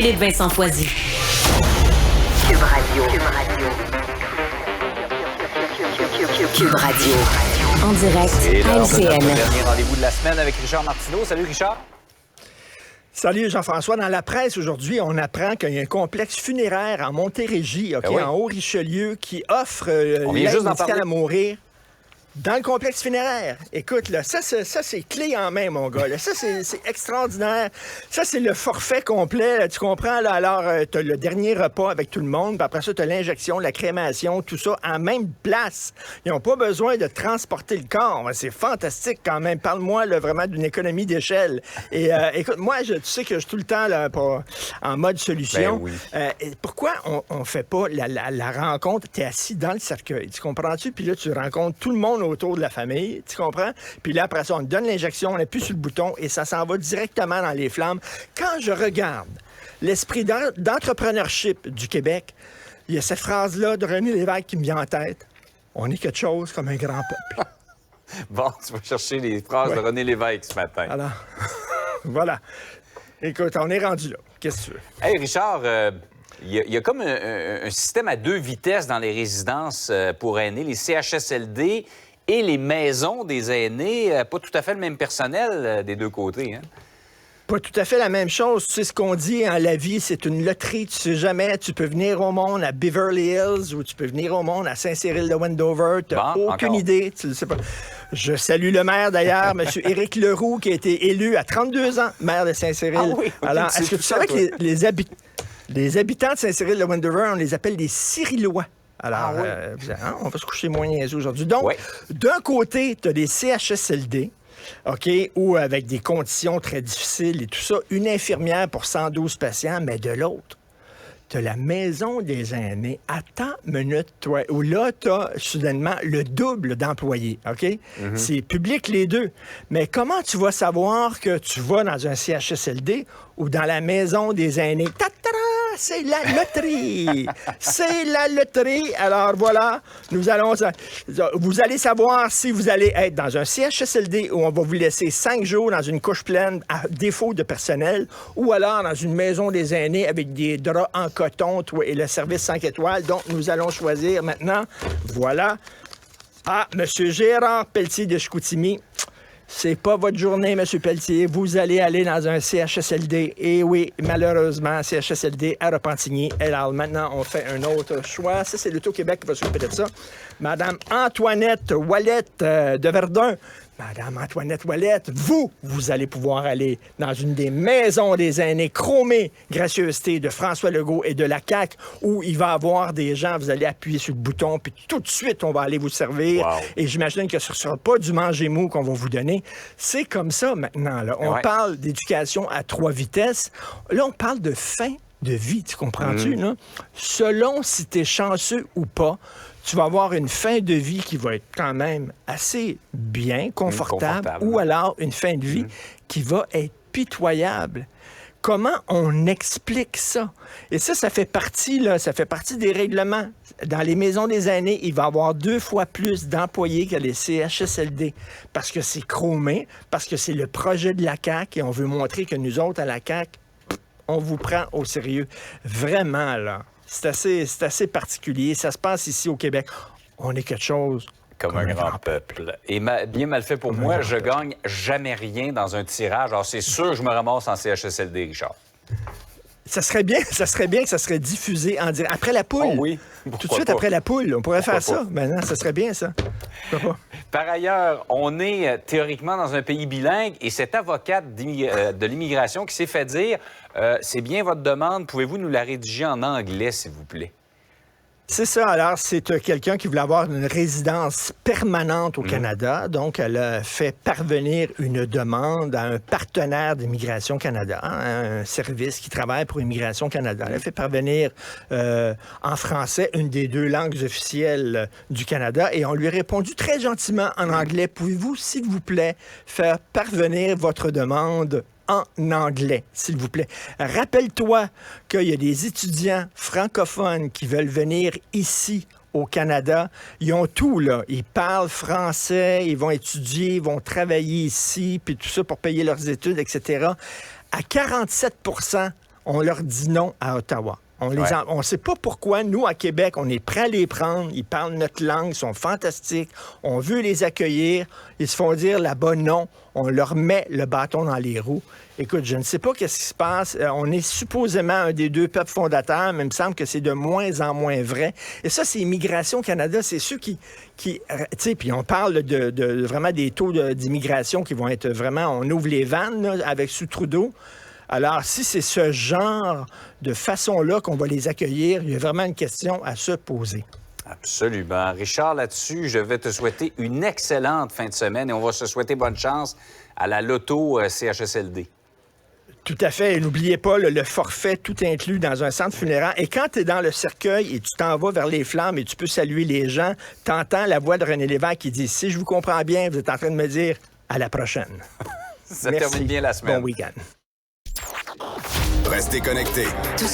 Philippe Vincent Foisy. Cube Radio. Cube Radio. En direct C'est à l'heure de notre LCN. dernier rendez-vous de la semaine avec Richard Martineau. Salut Richard. Salut Jean-François. Dans la presse aujourd'hui, on apprend qu'il y a un complexe funéraire en Montérégie, oui. en Haut-Richelieu, qui offre On vient l'aide juste d'en médicale parler. à mourir dans le complexe funéraire. Écoute, là, ça c'est clé en main, mon gars. Là. Ça, c'est extraordinaire. Ça, c'est le forfait complet. Là, tu comprends? Là? Alors, tu as le dernier repas avec tout le monde, puis après ça, tu as l'injection, la crémation, tout ça en même place. Ils n'ont pas besoin de transporter le corps. C'est fantastique quand même. Parle-moi là, vraiment d'une économie d'échelle. Et écoute, moi, tu sais que je suis tout le temps là, en mode solution. Ben oui. Et pourquoi on fait pas la rencontre? Tu es assis dans le cercueil, tu comprends-tu? Puis là, tu rencontres tout le monde autour de la famille, tu comprends? Puis là, après ça, on te donne l'injection, on appuie sur le bouton et ça s'en va directement dans les flammes. Quand je regarde l'esprit d'entrepreneurship du Québec, il y a cette phrase-là de René Lévesque qui me vient en tête. On est quelque chose comme un grand peuple. Bon, tu vas chercher les phrases de René Lévesque ce matin. Alors, voilà. Écoute, on est rendu là. Qu'est-ce que tu veux? Hey Richard, il y a comme un système à 2 vitesses dans les résidences pour aînés, les CHSLD et les maisons des aînés. Pas tout à fait le même personnel des deux côtés, hein? Pas tout à fait la même chose. Tu sais ce qu'on dit, hein, la vie, c'est une loterie. Tu sais jamais. Tu peux venir au monde à Beverly Hills ou tu peux venir au monde à Saint-Cyril-de-Wendover. Tu n'as Bon, aucune encore. idée. Tu le sais pas. Je salue le maire, d'ailleurs, M. Éric Leroux, qui a été élu à 32 ans, maire de Saint-Cyril. Ah oui, ok, Alors, tu sais est-ce que tout tu ça, savais toi. que les habitants de Saint-Cyril-de-Wendover, on les appelle des Cyrillois? Alors, on va se coucher moins niaiseux aujourd'hui. Donc, Ouais. d'un côté, tu as des CHSLD, OK, ou avec des conditions très difficiles et tout ça, une infirmière pour 112 patients, mais de l'autre, tu as la maison des aînés. Attends une minute, toi, où là, tu as soudainement le double d'employés, OK? C'est public les deux. Mais comment tu vas savoir que tu vas dans un CHSLD ou dans la maison des aînés? Ta-ta-da! C'est la loterie! C'est la loterie! Alors voilà, vous allez savoir si vous allez être dans un CHSLD où on va vous laisser 5 jours dans une couche pleine à défaut de personnel ou alors dans une maison des aînés avec des draps en coton et le service 5 étoiles. Donc, nous allons choisir maintenant. Voilà. Ah, M. Gérard Pelletier de Chicoutimi. C'est pas votre journée, M. Pelletier. Vous allez aller dans un CHSLD. Et oui, malheureusement, CHSLD à Repentigny. Alors, maintenant, on fait un autre choix. Ça, c'est l'Auto-Québec qui va s'occuper de ça. Madame Antoinette Ouellette de Verdun. Madame Antoinette Ouellette, vous allez pouvoir aller dans une des maisons des aînés chromées, gracieuseté de François Legault et de la CAQ, où il va y avoir des gens, vous allez appuyer sur le bouton, puis tout de suite, on va aller vous servir. Wow. Et j'imagine que ce ne sera pas du manger-mou qu'on va vous donner. C'est comme ça maintenant. Là. On Ouais. parle d'éducation à 3 vitesses. Là, on parle de fin de vie, tu comprends-tu? Là? Selon si tu es chanceux ou pas, tu vas avoir une fin de vie qui va être quand même assez bien, confortable, ou alors une fin de vie qui va être pitoyable. Comment on explique ça? Et ça fait partie, là, ça fait partie des règlements. Dans les maisons des aînés, il va y avoir 2 fois plus d'employés que les CHSLD parce que c'est chromé, parce que c'est le projet de la CAQ et on veut montrer que nous autres, à la CAQ, on vous prend au sérieux. Vraiment, là. C'est assez particulier. Ça se passe ici au Québec. On est quelque chose Comme un grand peuple. Et bien mal fait pour moi, je gagne jamais rien dans un tirage. Alors, c'est sûr que je me ramasse en CHSLD, Richard. Ça serait bien que ça serait diffusé en direct. Après la poule. Oh oui. Tout de Pourquoi suite pas? après la poule. On pourrait Pourquoi faire pas? ça. Maintenant, ça serait bien, ça. Pourquoi pas? Par ailleurs, on est théoriquement dans un pays bilingue et cette avocate de l'immigration qui s'est fait dire c'est bien votre demande, pouvez-vous nous la rédiger en anglais, s'il vous plaît? C'est ça. Alors, c'est quelqu'un qui voulait avoir une résidence permanente au Canada. Donc, elle a fait parvenir une demande à un partenaire d'Immigration Canada, hein, un service qui travaille pour Immigration Canada. Elle a fait parvenir en français une des 2 langues officielles du Canada et on lui a répondu très gentiment en anglais. Pouvez-vous, s'il vous plaît, faire parvenir votre demande en anglais, s'il vous plaît. Rappelle-toi qu'il y a des étudiants francophones qui veulent venir ici au Canada. Ils ont tout, là. Ils parlent français, ils vont étudier, ils vont travailler ici, puis tout ça pour payer leurs études, etc. À 47 %, On leur dit non à Ottawa. On ne sait pas pourquoi, nous, à Québec, on est prêt à les prendre. Ils parlent notre langue, ils sont fantastiques. On veut les accueillir. Ils se font dire là-bas non. On leur met le bâton dans les roues. Écoute, je ne sais pas qu'est-ce qui se passe. On est supposément un des 2 peuples fondateurs, mais il me semble que c'est de moins en moins vrai. Et ça, c'est Immigration Canada. C'est ceux qui tu sais, puis on parle de vraiment des taux d'immigration qui vont être vraiment... On ouvre les vannes là, avec sous Trudeau. Alors, si c'est ce genre de façon-là qu'on va les accueillir, il y a vraiment une question à se poser. Absolument. Richard, là-dessus, je vais te souhaiter une excellente fin de semaine et on va se souhaiter bonne chance à la Loto CHSLD. Tout à fait. Et n'oubliez pas le forfait tout inclus dans un centre funéraire. Et quand tu es dans le cercueil et tu t'en vas vers les flammes et tu peux saluer les gens, tu entends la voix de René Lévesque qui dit « Si je vous comprends bien, vous êtes en train de me dire à la prochaine. » Ça termine bien la semaine. Bon week-end. Restez connectés.